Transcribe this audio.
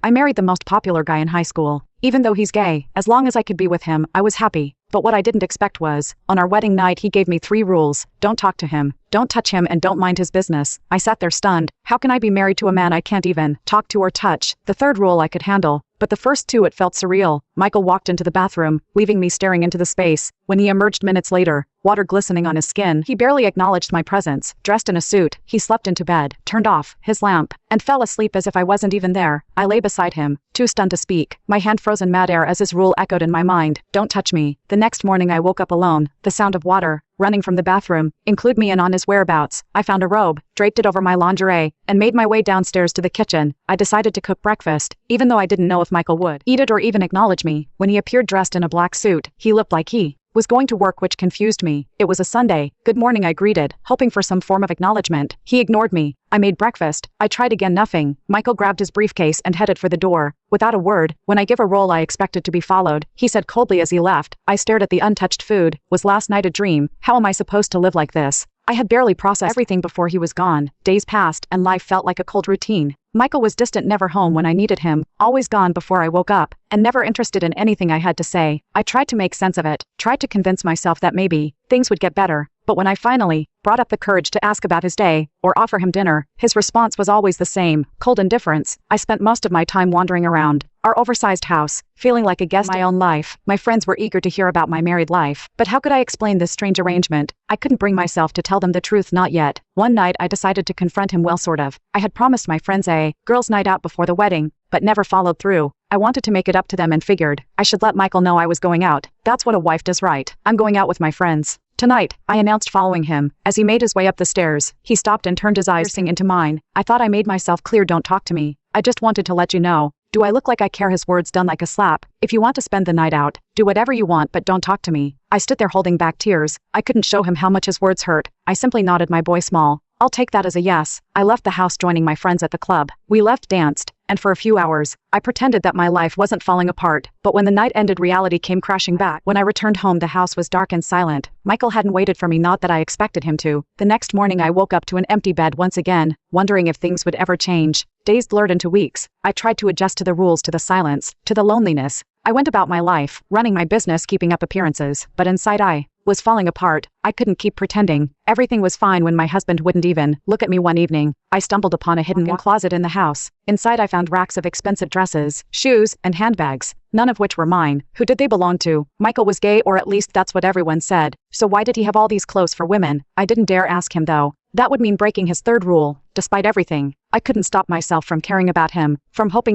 I married the most popular guy in high school. Even though he's gay, as long as I could be with him, I was happy. But what I didn't expect was, on our wedding night he gave me 3 rules: don't talk to him, don't touch him, and don't mind his business. I sat there stunned. How can I be married to a man I can't even talk to or touch? The 3rd rule I could handle, but the first 2 it felt surreal. Michael walked into the bathroom, leaving me staring into the space. When he emerged minutes later, water glistening on his skin, he barely acknowledged my presence. Dressed in a suit, he slept into bed, turned off his lamp, and fell asleep as if I wasn't even there. I lay beside him, too stunned to speak, my hand frozen midair as his rule echoed in my mind: don't touch me. The next morning I woke up alone, the sound of water running from the bathroom include me in on his whereabouts. I found a robe, draped it over my lingerie, and made my way downstairs to the kitchen. I decided to cook breakfast, even though I didn't know if Michael would eat it or even acknowledge me. When he appeared dressed in a black suit, he looked like he was going to work, which confused me. It was a Sunday. Good morning, I greeted, hoping for some form of acknowledgement. He ignored me. I made breakfast. I tried again, nothing. Michael grabbed his briefcase and headed for the door. Without a word, when I give a roll I expected to be followed, he said coldly as he left. I stared at the untouched food. Was last night a dream? How am I supposed to live like this? I had barely processed everything before he was gone. Days passed, and life felt like a cold routine. Michael was distant, never home when I needed him, always gone before I woke up, and never interested in anything I had to say. I tried to make sense of it, tried to convince myself that maybe things would get better. But when I finally brought up the courage to ask about his day, or offer him dinner, his response was always the same: cold indifference. I spent most of my time wandering around our oversized house, feeling like a guest in my own life. My friends were eager to hear about my married life, but how could I explain this strange arrangement? I couldn't bring myself to tell them the truth, not yet. One night I decided to confront him, well, sort of. I had promised my friends a girls' night out before the wedding, but never followed through. I wanted to make it up to them and figured I should let Michael know I was going out. That's what a wife does, right? I'm going out with my friends tonight, I announced, following him. As he made his way up the stairs, he stopped and turned his eyes into mine. I thought I made myself clear: don't talk to me. I just wanted to let you know. Do I look like I care? His words done like a slap. If you want to spend the night out, do whatever you want, but don't talk to me. I stood there holding back tears. I couldn't show him how much his words hurt. I simply nodded my boy small. I'll take that as a yes. I left the house, joining my friends at the club. We left, danced, and for a few hours, I pretended that my life wasn't falling apart. But when the night ended, reality came crashing back. When I returned home, the house was dark and silent. Michael hadn't waited for me, not that I expected him to. The next morning I woke up to an empty bed once again, wondering if things would ever change. Days blurred into weeks. I tried to adjust to the rules, to the silence, to the loneliness. I went about my life, running my business, keeping up appearances, but inside I was falling apart. I couldn't keep pretending everything was fine when my husband wouldn't even look at me. One evening, I stumbled upon a hidden closet in the house. Inside I found racks of expensive dresses, shoes, and handbags, none of which were mine. Who did they belong to? Michael was gay, or at least that's what everyone said. So why did he have all these clothes for women? I didn't dare ask him, though. That would mean breaking his 3rd rule. Despite everything, I couldn't stop myself from caring about him, from hoping that